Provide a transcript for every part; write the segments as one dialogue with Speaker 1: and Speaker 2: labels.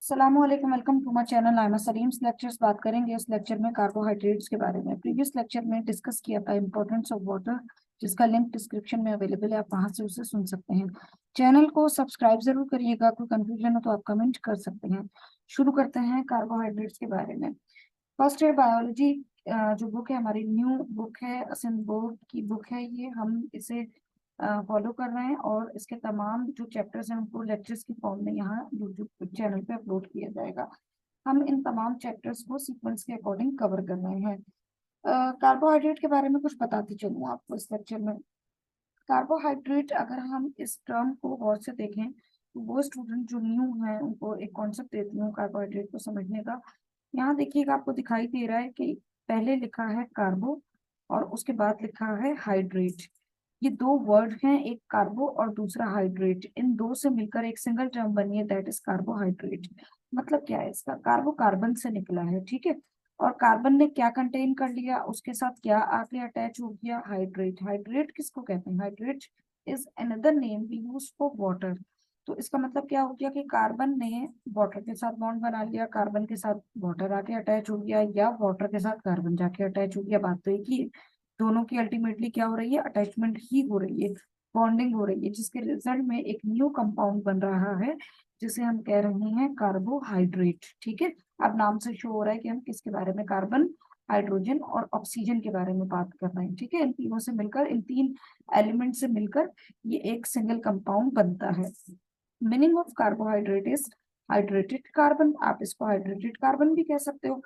Speaker 1: सलामुअलैकुम, welcome to my channel. I am Salim. Lectures बात करेंगे इस लेक्चर में कार्बोहाइड्रेट्स के बारे में। प्रीवियस लेक्चर में डिस्कस किया था इंपॉर्टेंस ऑफ वाटर, जिसका लिंक डिस्क्रिप्शन में अवेलेबल है, आप वहां से उसे सुन सकते हैं। चैनल को सब्सक्राइब जरूर करिएगा। कोई कंफ्यूजन हो तो आप कमेंट कर सकते हैं। शुरू करते हैं कार्बोहाइड्रेट्स के बारे में। फर्स्ट है बायोलॉजी। जो बुक है हमारी, न्यू बुक है, असेंबोर्ड की बुक है ये। हम इसे फॉलो कर रहे हैं और इसके तमाम जो चैप्टर्स हैं उनको लेक्चर्स की फॉर्म में यहाँ यूट्यूब चैनल पे अपलोड किया जाएगा। हम इन तमाम चैप्टर्स को सीक्वेंस के अकॉर्डिंग कवर कर रहे हैं। कार्बोहाइड्रेट के बारे में कुछ बताती चलूँ आपको इस लेक्चर में। कार्बोहाइड्रेट, अगर हम इस टर्म को गौर से देखें तो वो स्टूडेंट जो न्यू है उनको एक कॉन्सेप्ट देती हूँ कार्बोहाइड्रेट को समझने का। यहाँ देखिएगा, आपको दिखाई दे रहा है कि पहले लिखा है कार्बो और उसके बाद लिखा है हाइड्रेट। ये दो वर्ड हैं, एक कार्बो और दूसरा हाइड्रेट। इन दो से मिलकर एक सिंगल टर्म बनी है, दैट इज कार्बोहाइड्रेट। मतलब क्या है इसका? कार्बो कार्बन से निकला है, ठीक है। और कार्बन ने क्या कंटेन कर लिया, उसके साथ क्या आके अटैच हो गया? हाइड्रेट। हाइड्रेट किसको कहते हैं? Hydrate is another name we use for water. तो इसका मतलब क्या हो गया कि कार्बन ने वाटर के साथ बॉन्ड बना लिया, कार्बन के साथ वाटर आके अटैच हो गया, या वाटर के साथ कार्बन जाके अटैच हो गया। बात तो एक ही है। दोनों की अल्टीमेटली क्या हो रही है? अटैचमेंट ही हो रही है, बॉन्डिंग हो रही है, जिसके रिजल्ट में एक न्यू कंपाउंड बन रहा है जिसे हम कह रहे हैं कार्बोहाइड्रेट। ठीक है। अब नाम से शो हो रहा है कि हम किसके बारे में, कार्बन, हाइड्रोजन और ऑक्सीजन के बारे में बात कर रहे हैं। ठीक है। इन तीनों से मिलकर, इन तीन एलिमेंट से मिलकर ये एक सिंगल कंपाउंड बनता है। Meaning of carbohydrate is hydrated carbon. आप इसको हाइड्रेटेड कार्बन भी कह सकते हो।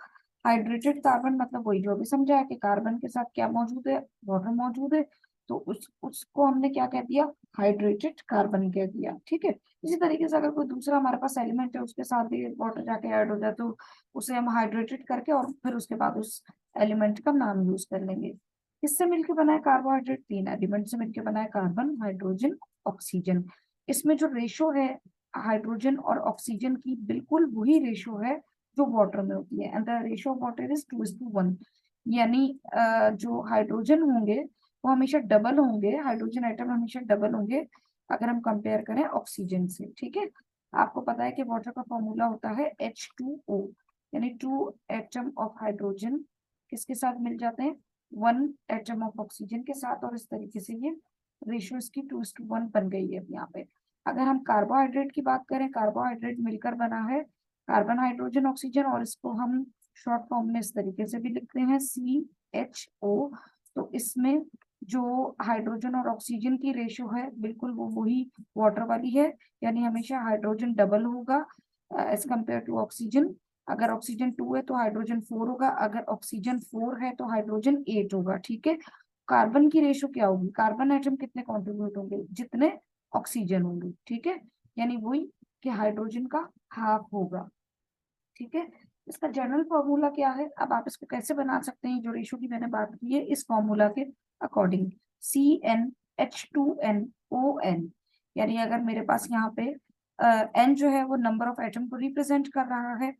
Speaker 1: हाइड्रेटेड कार्बन मतलब वही जो भी समझा है कि कार्बन के साथ क्या मौजूद है? वाटर मौजूद है। तो उसको हमने क्या कह दिया? हाइड्रेटेड कार्बन कह दिया। ठीक है। इसी तरीके से अगर कोई दूसरा हमारे पास एलिमेंट है, उसके साथ भी वाटर जाके ऐड हो जाए तो उसे हम हाइड्रेटेड करके और फिर उसके बाद उस एलिमेंट का नाम यूज कर लेंगे। किससे मिलकर बना है कार्बोहाइड्रेट? तीन एलिमेंट से मिलकर बना है, कार्बन, हाइड्रोजन, ऑक्सीजन। इसमें जो रेशो है हाइड्रोजन और ऑक्सीजन की, बिल्कुल वही रेशो है जो वाटर में होती है। And the ratio of water is 2:1। यानी जो हाइड्रोजन होंगे वो हमेशा डबल होंगे, हाइड्रोजन एटम हमेशा डबल होंगे अगर हम कंपेयर करें ऑक्सीजन से। ठीक है। आपको पता है कि वाटर का फॉर्मूला होता है H2O, यानी टू एटम ऑफ हाइड्रोजन किसके साथ मिल जाते हैं? वन एटम ऑफ ऑक्सीजन के साथ। और इस तरीके से ये रेशियो इसकी 2:1 बन गई है यहाँ पे। अगर हम कार्बोहाइड्रेट की बात करें, कार्बोहाइड्रेट मिलकर बना है कार्बन, हाइड्रोजन, ऑक्सीजन, और इसको हम शॉर्ट फॉर्म में इस तरीके से भी लिखते हैं, CHO। तो इसमें जो हाइड्रोजन और ऑक्सीजन की रेशियो है बिल्कुल वो वही वाटर वाली है, यानी हमेशा हाइड्रोजन डबल होगा एज कम्पेयर टू ऑक्सीजन। अगर ऑक्सीजन 2 है तो हाइड्रोजन 4 होगा, अगर ऑक्सीजन 4 है तो हाइड्रोजन 8 होगा। ठीक है। कार्बन की रेशियो क्या होगी? कार्बन एटम कितने कॉन्ट्रीब्यूट होंगे? जितने ऑक्सीजन होंगे। ठीक है। यानी वही कि हाइड्रोजन का हाफ होगा। ठीक है। इसका जनरल फॉर्मूला क्या है? अब आप इसको कैसे बना सकते हैं? जो रेशो की मैंने बात की है इस फॉर्मूला के अकॉर्डिंग, CnH2nOn। यानी अगर मेरे पास यहाँ पे N जो है वो नंबर ऑफ एटम को रिप्रेजेंट कर रहा है,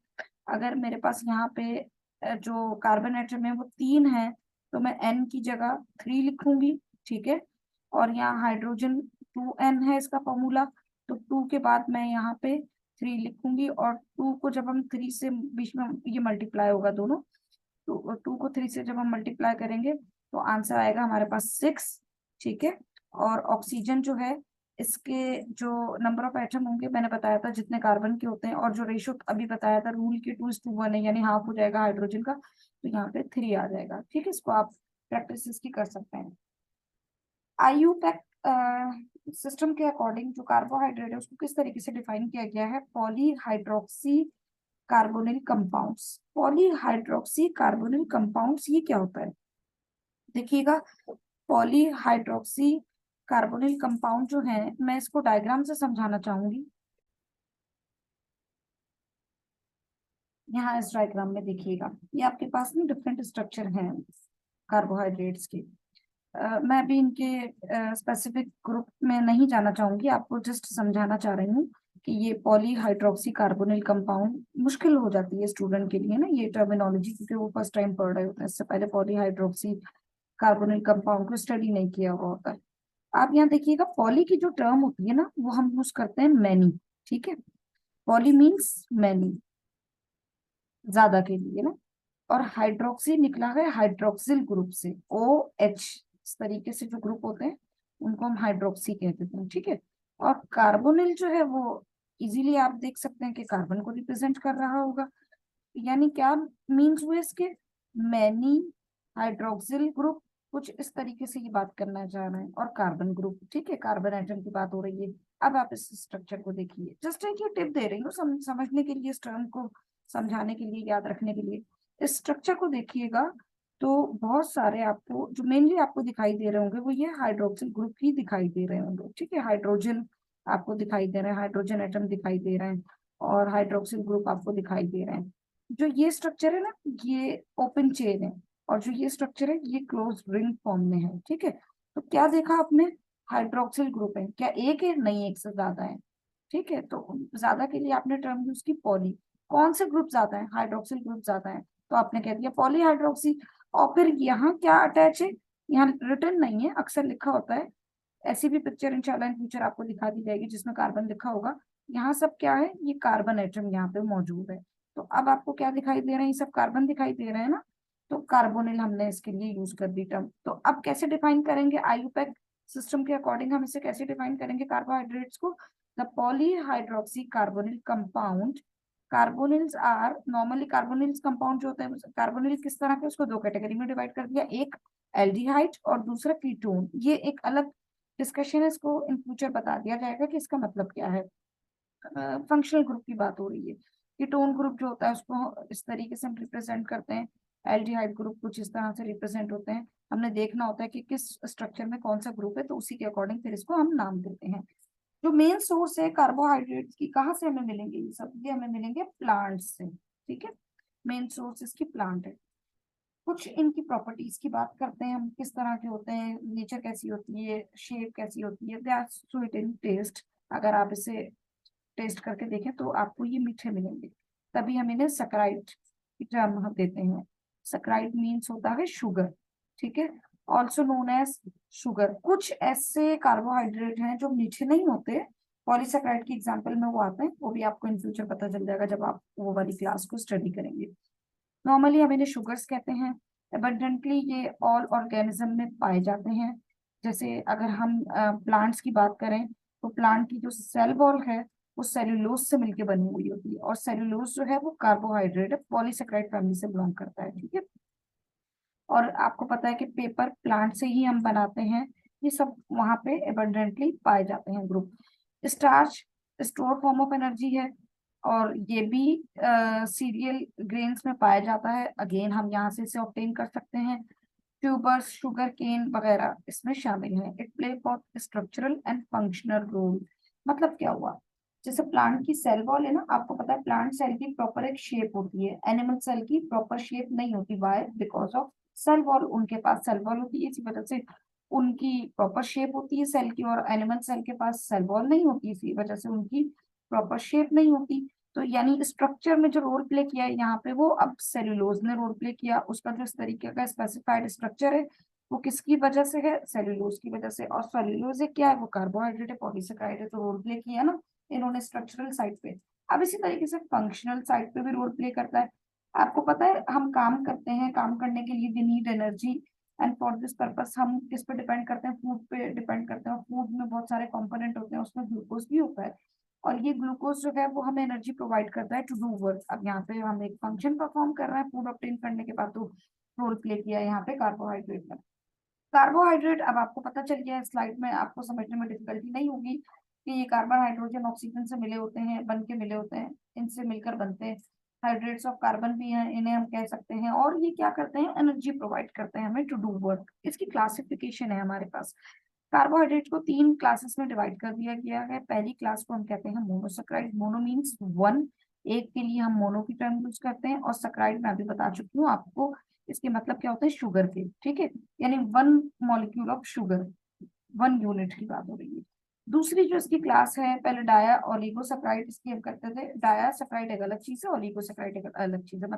Speaker 1: अगर मेरे पास यहाँ पे जो कार्बन एटम है वो 3 है तो मैं N की जगह 3 लिखूंगी। ठीक है। और यहाँ हाइड्रोजन 2n है इसका फॉर्मूला, तो 2 के बाद मैं यहाँ पे 3 लिखूंगी। और 2 को जब हम 3 से बीच में ये मल्टीप्लाई होगा दोनों, तो 2 को 3 से जब हम मल्टीप्लाई करेंगे तो आंसर आएगा हमारे पास 6। ठीक है। और ऑक्सीजन जो है, इसके जो नंबर ऑफ एटम होंगे मैंने बताया था जितने कार्बन के होते हैं, और जो रेशो अभी बताया था रूल के 2:1 है, यानी हाफ हो जाएगा हाइड्रोजन का, तो यहाँ पे 3 आ जाएगा। ठीक है। इसको आप प्रैक्टिस इसकी कर सकते हैं। आईयूपैक सिस्टम के अकॉर्डिंग जो कार्बोहाइड्रेट है उसको किस तरीके से डिफाइन किया गया है? Polyhydroxy carbonyl compounds. Polyhydroxy carbonyl compounds, ये क्या होता है? देखिएगा, पॉलीहाइड्रोक्सी कार्बोनिल कंपाउंड जो है, मैं इसको डायग्राम से समझाना चाहूंगी। यहाँ इस डायग्राम में देखिएगा, ये आपके पास ना डिफरेंट स्ट्रक्चर हैं कार्बोहाइड्रेट्स के। मैं भी इनके स्पेसिफिक ग्रुप में नहीं जाना चाहूंगी, आपको जस्ट समझाना चाह रही हूँ कि ये पॉलीहाइड्रोक्सी कार्बोनिल कंपाउंड, मुश्किल हो जाती है स्टूडेंट के लिए ना ये टर्मिनोलॉजी, क्योंकि वो फर्स्ट टाइम पढ़ रहे होते हैं, इससे पहले पॉलीहाइड्रोक्सी कार्बोनिल कंपाउंड को स्टडी नहीं किया हुआ होता है। आप यहाँ देखिएगा, पॉली की जो टर्म होती है ना वो हम यूज करते हैं मैनी। ठीक है। पॉली मीन्स मैनी, ज्यादा के लिए ना। और हाइड्रोक्सी निकला है हाइड्रोक्सिल ग्रुप से, OH, इस तरीके से जो ग्रुप होते हैं उनको हम हाइड्रोक्सी कह देते हैं, ठीक है। और कार्बोनिल जो है वो इजीली आप देख सकते हैं कि कार्बन को रिप्रेजेंट कर रहा होगा, यानी क्या मीन्स हुए इसके, मैनी, हाइड्रोक्सिल ग्रुप, कुछ इस तरीके से ये बात करना चाह रहे हैं, और कार्बन ग्रुप, ठीक है, कार्बन एटम की बात हो रही है। अब आप इस स्ट्रक्चर को देखिए, जस्ट एक ये टिप दे रही हूँ समझने के लिए, इस टर्म को समझाने के लिए, याद रखने के लिए। इस स्ट्रक्चर को देखिएगा तो बहुत सारे आपको जो मेनली आपको दिखाई दे रहे होंगे वो ये हाइड्रोक्सिल ग्रुप ही दिखाई दे रहे होंगे, ठीक है। हाइड्रोजन आपको दिखाई दे रहे हैं, हाइड्रोजन एटम दिखाई दे रहे हैं, और हाइड्रोक्सिल ग्रुप आपको दिखाई दे रहे हैं। जो ये स्ट्रक्चर है ना, ये ओपन चेन है, और जो ये स्ट्रक्चर है ये क्लोज रिंग फॉर्म में है, ठीक है। तो क्या देखा आपने, हाइड्रोक्सिल ग्रुप है, क्या एक है, नहीं, एक से ज्यादा है, ठीक है। तो ज्यादा के लिए आपने टर्म यूज की पॉली, कौन से ग्रुप ज्यादा है, हाइड्रोक्सिल ग्रुप ज्यादा है, तो आपने कह दिया पॉली हाइड्रोक्सी। और फिर यहाँ क्या अटैच है, यहाँ रिटर्न नहीं है, अक्सर लिखा होता है, ऐसी भी पिक्चर इंशाल्लाह इन फ्यूचर आपको दिखा दी जाएगी जिसमें कार्बन लिखा होगा। यहाँ सब क्या है, ये कार्बन एटम यहाँ पे मौजूद है। तो अब आपको क्या दिखाई दे रहे हैं, ये सब कार्बन दिखाई दे रहे हैं ना, तो कार्बोनिल हमने इसके लिए यूज कर दी टर्म। तो अब कैसे डिफाइन करेंगे, आईयूपैक सिस्टम के अकॉर्डिंग हम इसे कैसे डिफाइन करेंगे कार्बोहाइड्रेट्स को, the polyhydroxy carbonyl compound. Carbonyls are normally, carbonyls compound जो होते हैं, कार्बोनिल किस तरह के, उसको दो कैटेगरी में डिवाइड कर दिया, एक एल्डिहाइड और दूसरा कीटोन। ये एक अलग डिस्कशन है, इसको इन फ्यूचर बता दिया जाएगा कि इसका मतलब क्या है। फंक्शनल ग्रुप की बात हो रही है। कीटोन ग्रुप जो होता है उसको इस तरीके से हम रिप्रेजेंट करते हैं, एल्डिहाइड ग्रुप कुछ इस तरह से रिप्रेजेंट होते हैं। हमने देखना होता है कि किस स्ट्रक्चर में कौन सा ग्रुप है, तो उसी के अकॉर्डिंग फिर इसको हम नाम देते हैं। जो मेन सोर्स है कार्बोहाइड्रेट्स की, कहाँ से हमें मिलेंगे ये सब, ये हमें मिलेंगे प्लांट से, ठीक है। मेन सोर्स इसकी प्लांट है। कुछ इनकी प्रॉपर्टीज की बात करते हैं हम, किस तरह के होते हैं, नेचर कैसी होती है, शेप कैसी होती है, they are sweet in taste. अगर आप इसे टेस्ट करके देखें तो आपको ये मीठे मिलेंगे, तभी हम इन्हें सैकराइड की टर्म हम देते हैं। सैकराइड मीन्स होता है शुगर, ठीक है, ऑल्सो नोन एज शुगर। कुछ ऐसे कार्बोहाइड्रेट हैं जो मीठे नहीं होते, पॉलीसैकराइड की एग्जांपल में वो आते हैं, वो भी आपको इन फ्यूचर पता चल जाएगा जब आप वो वाली क्लास को स्टडी करेंगे। नॉर्मली हम इन्हें शुगर्स कहते हैं। एबंडेंटली ये ऑल ऑर्गेनिज्म में पाए जाते हैं। जैसे अगर हम प्लांट्स की बात करें, तो प्लांट की जो सेल वॉल है वो सेल्यूलोज से मिलकर बनी हुई होती है, और सेल्यूलोज जो है वो कार्बोहाइड्रेट है, पॉलीसेक्राइड फैमिली से बिलोंग करता है, ठीक है। और आपको पता है कि पेपर प्लांट से ही हम बनाते हैं, ये सब वहां पे एबंडेंटली पाए जाते हैं group. Starch store form of energy है, और ये भी सीरियल ग्रेन्स में पाया जाता है, अगेन हम यहाँ से इसे ऑब्टेन कर सकते हैं। ट्यूबर्स, शुगर केन वगैरह इसमें शामिल हैं। It play both structural and functional role. मतलब क्या हुआ, जैसे प्लांट की सेल वॉल है ना, आपको पता है प्लांट सेल की प्रॉपर एक शेप होती है, एनिमल सेल की प्रॉपर शेप नहीं होती, why, because of cell wall, उनके पास सेल वॉल होती है, इसी वजह से उनकी प्रॉपर शेप होती है सेल की, और एनिमल सेल के पास सेल वॉल नहीं होती, इसी वजह से उनकी प्रॉपर शेप नहीं होती। तो यानी स्ट्रक्चर में जो रोल प्ले किया है यहाँ पे, वो अब सेल्यूलोज ने रोल प्ले किया, उसका जो इस तरीके का स्पेसिफाइड स्ट्रक्चर है वो किसकी वजह से है, सेल्यूलोज की वजह से। और सेल्यूलोज क्या है, वो कार्बोहाइड्रेट है, पॉलीसेक्राइड है, तो रोल प्ले किया ना इन्होंने स्ट्रक्चरल साइड पे। अब इसी तरीके से फंक्शनल साइड पे भी रोल प्ले करता है। आपको पता है हम काम करते हैं, काम करने के लिए we need energy, and for this purpose हम किस पे डिपेंड करते हैं, फूड पे डिपेंड करते हैं, और फूड में बहुत सारे कंपोनेंट होते हैं, उसमें ग्लूकोज भी होता है, और ये ग्लूकोज जो है वो हमें एनर्जी प्रोवाइड करता है टू डू वर्क। अब यहाँ पे हम एक फंक्शन परफॉर्म कर रहे हैं फूड ऑब्टेन करने के बाद, तो रोल प्ले किया यहाँ पे कार्बोहाइड्रेट ने। कार्बोहाइड्रेट अब आपको पता चल गया है, स्लाइड में आपको समझने में डिफिकल्टी नहीं होगी कि ये कार्बन हाइड्रोजन ऑक्सीजन से मिले होते हैं, बन के मिले होते हैं, इनसे मिलकर बनते हैं। हाइड्रेट्स ऑफ कार्बन भी हैं, इन्हें हम कह सकते हैं, और ये क्या करते हैं, एनर्जी प्रोवाइड करते हैं हमें टू डू वर्क। इसकी क्लासिफिकेशन है हमारे पास। कार्बोहाइड्रेट को तीन क्लासेस में डिवाइड कर दिया गया है। पहली क्लास को हम कहते हैं मोनोसैकराइड, मोनो मीन्स वन, एक के लिए हम मोनो की टर्म यूज करते हैं, और सैकराइड मैं अभी बता चुकी हूँ आपको इसके मतलब क्या होते हैं, शुगर के, ठीक है, यानी one molecule of sugar, one unit की बात हो रही है। दूसरी जो इसकी क्लास है, पहले डाया ओलिगोसैकराइड इसकी हम करते थे, डाया सैकराइड एक अलग चीज है, ओलिगोसैकराइड एक अलग चीज है।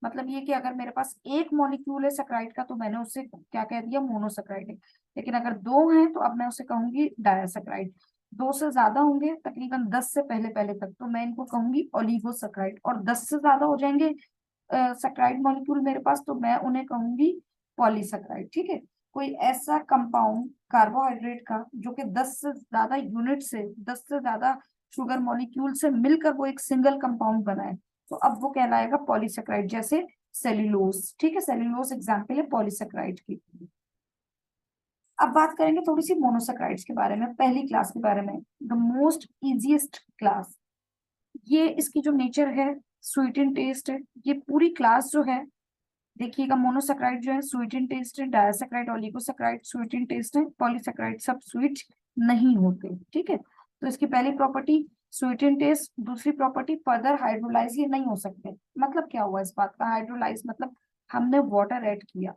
Speaker 1: मतलब ये कि अगर मेरे पास एक मॉलिक्यूल है सैकराइड का, तो मैंने उससे क्या कह दिया, मोनोसैकराइड है। लेकिन अगर दो हैं तो अब मैं उसे कहूंगी डायासैकराइड। 2 से ज्यादा होंगे तकरीबन 10 से पहले पहले तक, तो मैं इनको कहूंगी ओलिगोसैकेराइड। और 10 से ज्यादा हो जाएंगे सैकेराइड मॉलिक्यूल मेरे पास, तो मैं उन्हें कहूंगी पॉलीसैकेराइड। ठीक है, कोई ऐसा कंपाउंड कार्बोहाइड्रेट का जो कि 10 से ज्यादा यूनिट से, 10 से ज्यादा शुगर मॉलिक्यूल से मिलकर वो एक सिंगल कंपाउंड बनाए, तो अब वो कहलाएगा पॉलीसैकेराइड। जैसे सेल्यूलोज, ठीक है, सेल्यूलोज एग्जाम्पल है पॉलीसैकेराइड की। अब बात करेंगे थोड़ी सी मोनोसैकेराइड्स के बारे में, पहली क्लास के बारे में, द मोस्ट इजीएस्ट क्लास। ये इसकी जो नेचर है स्वीट इन टेस्ट है। ये पूरी क्लास जो है, देखिएगा, मोनोसैकेराइड जो है स्वीट इन टेस्ट है, डायसैकेराइड ओलिगोसैकेराइड स्वीट इन टेस्ट है, पॉलीसैकेराइड सब स्वीट नहीं होते। ठीक है, तो इसकी पहली प्रॉपर्टी स्वीट इन टेस्ट, दूसरी प्रॉपर्टी फर्दर हाइड्रोलाइज ये नहीं हो सकते। मतलब क्या हुआ इस बात का, हाइड्रोलाइज मतलब हमने वाटर ऐड किया,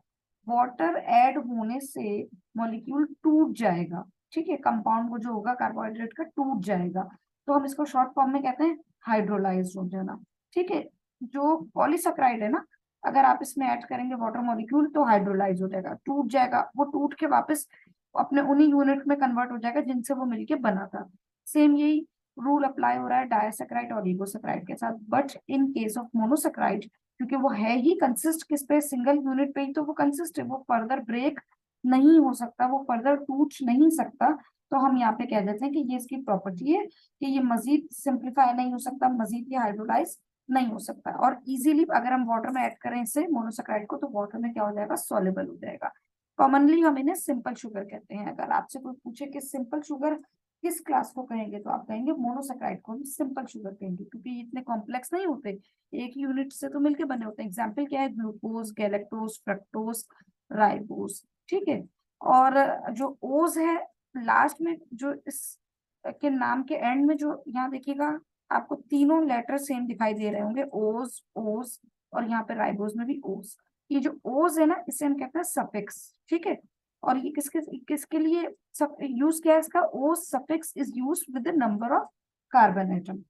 Speaker 1: वाटर ऐड होने से मॉलिक्यूल टूट जाएगा। ठीक है, कंपाउंड वो जो होगा कार्बोहाइड्रेट का टूट जाएगा, तो हम इसको शॉर्ट फॉर्म में कहते हैं हाइड्रोलाइज हो जाना। ठीक है, जो पॉलीसैकेराइड है ना, अगर आप इसमें ऐड करेंगे वाटर मॉलिक्यूल तो हाइड्रोलाइज हो जाएगा, टूट जाएगा, वो टूट के वापस अपने उन्हीं यूनिट में कन्वर्ट हो जाएगा जिनसे वो मिलके बना था। सेम यही रूल अप्लाई हो रहा है डायसैकेराइड और ओलिगोसैकेराइड के साथ। But in case of monosaccharide, क्योंकि वो है ही कंसिस्ट किस पे, सिंगल यूनिट पे ही, तो वो कंसिस्ट है, वो फर्दर ब्रेक नहीं हो सकता, वो फर्दर टूट नहीं सकता। तो हम यहाँ पे कह देते हैं कि ये इसकी प्रॉपर्टी है कि ये मजीद सिंप्लीफाई नहीं हो सकता, मजीद ये हाइड्रोलाइज नहीं हो सकता। और इजीली अगर हम वाटर में ऐड करें इसे मोनोसैकेराइड को, तो वाटर में क्या हो जाएगा, सॉल्युबल हो जाएगा। कॉमनली हम इन्हें सिंपल शुगर कहते हैं। अगर आपसे कोई पूछे कि सिंपल शुगर किस क्लास को कहेंगे, तो आप कहेंगे मोनोसैकेराइड को हम सिंपल शुगर कहेंगे, क्योंकि ये इतने कॉम्प्लेक्स नहीं होते, एक यूनिट से तो मिलके बने होते हैं। एग्जाम्पल क्या है, ग्लूकोज, गैलेक्टोज, फ्रक्टोज, राइबोज। ठीक है, और जो ओज है लास्ट में, जो इस के नाम के एंड में, जो यहाँ देखिएगा आपको तीनों लेटर सेम दिखाई दे रहे होंगे, ओज, ओज, और यहाँ पे राइबोज में भी ओज। ये जो ओज है ना, इसे हम कहते हैं सफिक्स। ठीक है, और ये किसके किसके लिए यूज किया है इसका, ओज suffix is use with the number of carbon atom.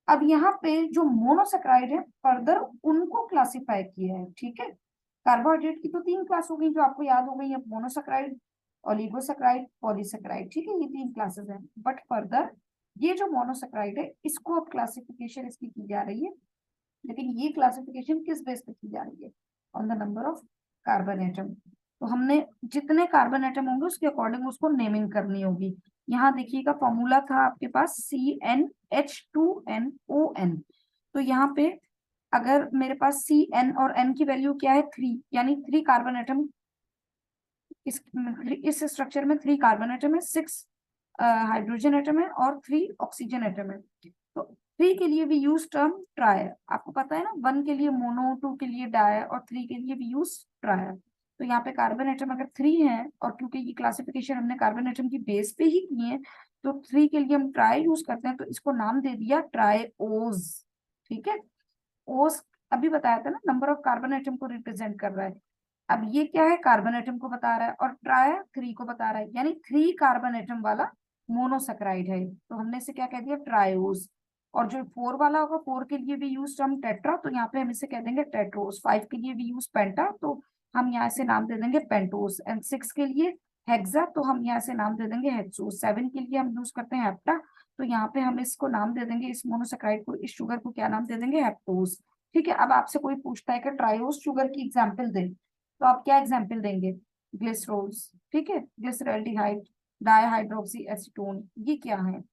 Speaker 1: अब यहाँ पे जो मोनोसैकेराइड है फर्दर उनको क्लासिफाई किया है। ठीक है, कार्बोहाइड्रेट की तो 3 क्लास हो गई जो आपको याद हो गई है, मोनोसैकेराइड, ओलिगोसैकेराइड, पॉलीसैकेराइड। ठीक है, ये 3 क्लासेस हैं। बट फर्दर ये जो मोनोसैकेराइड है इसको अब क्लासिफिकेशन इसकी की जा रही है, लेकिन ये क्लासिफिकेशन किस बेस पे की जा रही है, on the number of carbon atom. तो हमने जितने कार्बन एटम होंगे उसके अकॉर्डिंग उसको नेमिंग करनी होगी। यहाँ देखिएगा फॉर्मूला था आपके पास CnH2nOn। तो यहाँ पे अगर मेरे पास Cn और n की वैल्यू क्या है, 3, यानी 3 कार्बन एटम, इस स्ट्रक्चर में 3 कार्बन एटम है, 6 हाइड्रोजन एटम है और 3 ऑक्सीजन एटम है। तो 3 के लिए भी यूज टर्म ट्राई, आपको पता है ना, 1 के लिए मोनो, 2 के लिए डाई और 3 के लिए भी यूज ट्राई। तो यहाँ पे कार्बन एटम अगर 3 है, और क्योंकि ये क्लासिफिकेशन हमने कार्बन एटम की बेस पे ही की है, तो 3 के लिए हम ट्राई यूज करते हैं, तो इसको नाम दे दिया ट्राईओज। ठीक है, ओस अभी बताया था ना, नंबर ऑफ कार्बन एटम को रिप्रेजेंट कर रहा है। अब ये क्या है, कार्बन एटम को बता रहा है, और ट्राई 3 को बता रहा है, यानी 3 कार्बन एटम वाला मोनोसैकेराइड है, तो हमने इसे क्या कह दिया, ट्राइओस। और जो 4 वाला होगा, 4 के लिए भी यूज टर्म टेट्रा, तो यहाँ पे हम इसे कह देंगे टेट्रोस। 5 के लिए भी यूज पेंटा, तो हम यहाँ से नाम दे देंगे पेंटोस। एंड 6 के लिए हेक्सा, तो हम यहाँ से नाम दे देंगे हेक्सोस। 7 के लिए हम यूज करते हैं हेप्टा, तो यहाँ पे हम इसको नाम दे देंगे, इस मोनोसैकेराइड को, इस शुगर को क्या नाम दे देंगे, हेप्टोस। ठीक है, अब आपसे कोई पूछता है कि ट्राइओस शुगर की एग्जाम्पल दे, तो आप क्या एग्जाम्पल देंगे, ग्लिसरोल्स। ठीक है, ग्लिसरॉल्डिहाइड, डाईहाइड्रोक्सी एसीटोन, ये क्या है,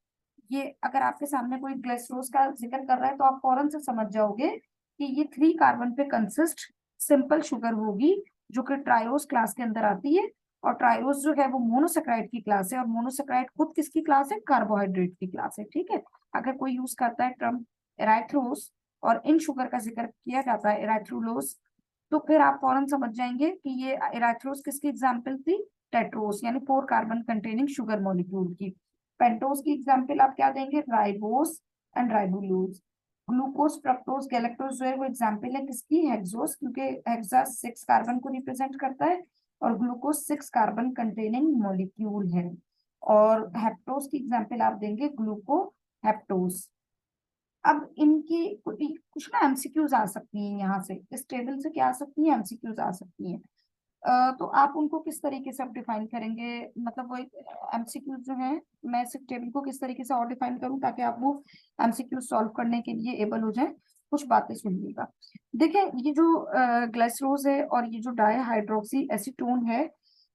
Speaker 1: ये अगर आपके सामने कोई ग्लिसरोल्स का जिक्र कर रहा है तो आप फौरन से समझ जाओगे कि ये 3 कार्बन पे कंसिस्ट सिंपल शुगर होगी, जो कि ट्राइओस क्लास के अंदर आती है। और ट्राइओस जो है वो मोनोसैकेराइड की क्लास है, और मोनोसैकेराइड खुद किसकी क्लास है, कार्बोहाइड्रेट की क्लास है। ठीक है, अगर कोई यूज करता है टर्म एराइथ्रोस और इन शुगर का जिक्र किया जाता है एराइथ्रोलोस, तो फिर आप फौरन समझ जाएंगे कि ये एराथ्रोस किसकी एग्जाम्पल थी, टेट्रोस, यानी 4 कार्बन कंटेनिंग शुगर मॉलिक्यूल की। पेंटोस की एग्जाम्पल आप क्या देंगे, ribose and राइबोलोज। Glucose, fructose, galactose जो है वो एग्जाम्पल है किसकी, हेक्सोस, क्योंकि हेक्सा 6 कार्बन को रिप्रेजेंट करता है, और ग्लूकोज 6 कार्बन कंटेनिंग मॉलिक्यूल है। और हेप्टोस की एग्जाम्पल आप देंगे ग्लूको हेप्टोस। अब इनकी कुछ ना एमसीक्यूज आ सकती हैं, यहाँ से इस टेबल से क्या आ सकती है, एमसीक्यूज आ सकती हैं। तो आप उनको किस तरीके से आप डिफाइन करेंगे, मतलब वो एमसीक्यू जो है, मैं इस टेबल को किस तरीके से और डिफाइन करूं ताकि आप वो एमसीक्यू सॉल्व करने के लिए एबल हो जाए। कुछ बातें सुनिएगा। देखिए, ये जो ग्लाइसरोज है और ये जो डाई हाइड्रोक्सी एसीटोन है,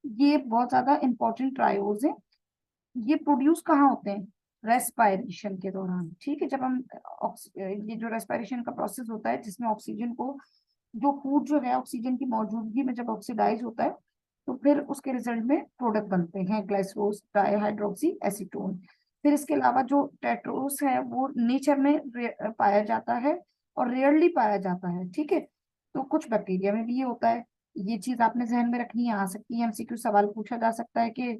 Speaker 1: ये बहुत ज्यादा इंपॉर्टेंट ट्रायोज है। ये प्रोड्यूस कहाँ होते हैं? रेस्पायरेशन के दौरान। ठीक है, जब हम ये जो रेस्पायरेशन का प्रोसेस होता है जिसमें ऑक्सीजन को, जो फूड जो है ऑक्सीजन की मौजूदगी में जब ऑक्सीडाइज होता है, तो फिर उसके रिजल्ट में प्रोडक्ट बनते हैं ग्लाइसरोज डाइहाइड्रोक्सी एसीटोन। फिर इसके अलावा जो टेट्रोस है वो नेचर में पाया जाता है और रेयरली पाया जाता है। ठीक है, तो कुछ बैक्टीरिया में भी ये होता है। ये चीज आपने जहन में रखनी है, आ सकती है एमसीक्यू सवाल पूछा जा सकता है कि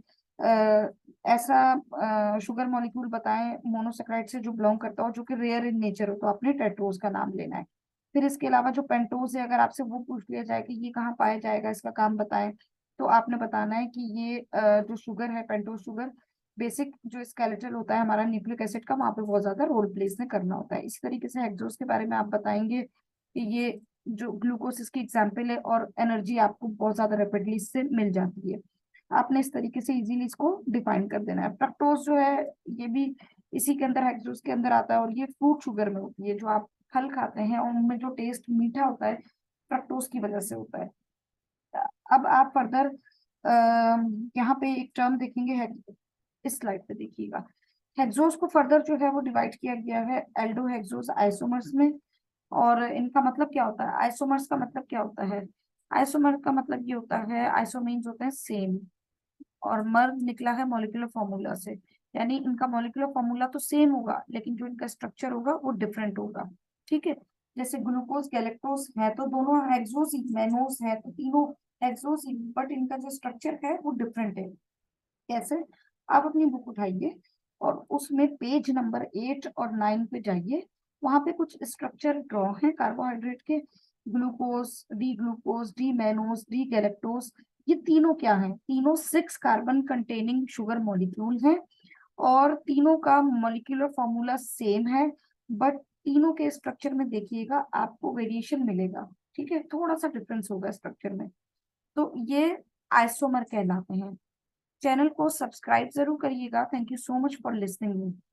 Speaker 1: ऐसा शुगर मॉलिक्यूल बताएं मोनोसेक्राइड से जो बिलोंग करता हो जो कि रेयर इन नेचर हो, तो आपने टेट्रोस का नाम लेना है। फिर इसके अलावा जो पेंटोज है, अगर आपसे वो पूछ लिया जाए कि ये कहाँ पाया जाएगा, इसका काम बताएं, तो आपने बताना है कि ये जो शुगर है पेंटोज शुगर, बेसिक जो स्केलेटल होता है हमारा न्यूक्लिक एसिड का, वहां पे बहुत ज्यादा रोल प्ले इसने करना होता है। इसी तरीके से हेक्सोस के बारे में आप बताएंगे कि ये जो ग्लूकोज इसकी एग्जाम्पल है और एनर्जी आपको बहुत ज्यादा रेपिडली इससे मिल जाती है। आपने इस तरीके से इजीली इसको डिफाइन कर देना है। फ्रक्टोज जो है ये भी इसी के अंदर, हेक्सोस के अंदर आता है, और ये फ्रूट शुगर में होती है। जो आप फल खाते हैं और उनमें जो टेस्ट मीठा होता है, फ्रक्टोज की वजह से होता है। अब आप फर्दर यहाँ पे एक टर्म देखेंगे इस स्लाइड पे देखिएगा। हेक्सोस को फर्दर जो है वो डिवाइड किया गया है एल्डो हेक्सोस आइसोमर्स में। और इनका मतलब क्या होता है? आइसोमर्स का मतलब क्या होता है? आइसोमर का मतलब ये होता है, आइसो मीन्स होते हैं सेम, और मर निकला है मॉलिक्यूलर फॉर्मूला से। यानी इनका मॉलिक्यूलर फॉर्मूला तो सेम होगा लेकिन जो इनका स्ट्रक्चर होगा वो डिफरेंट होगा। ठीक है, जैसे ग्लूकोज गैलेक्टोज है तो दोनों हेक्सोस ही, मैनोस है तो तीनों हेक्सोस ही, बट इनका जो स्ट्रक्चर है वो डिफरेंट है। कैसे? आप अपनी बुक उठाइए और उसमें पेज नंबर 8 और 9 पे जाइए। वहां पे कुछ स्ट्रक्चर ड्रॉ है कार्बोहाइड्रेट के। Glucose D mannose D galactose, ये तीनों क्या है? तीनों 6 कार्बन कंटेनिंग शुगर मॉलिक्यूल हैं, और तीनों का मॉलिक्यूलर फॉर्मूला सेम है, बट तीनों के स्ट्रक्चर में देखिएगा आपको वेरिएशन मिलेगा। ठीक है, थोड़ा सा डिफरेंस होगा स्ट्रक्चर में। तो ये आइसोमर कहलाते हैं। चैनल को सब्सक्राइब जरूर करिएगा। Thank you so much for listening me.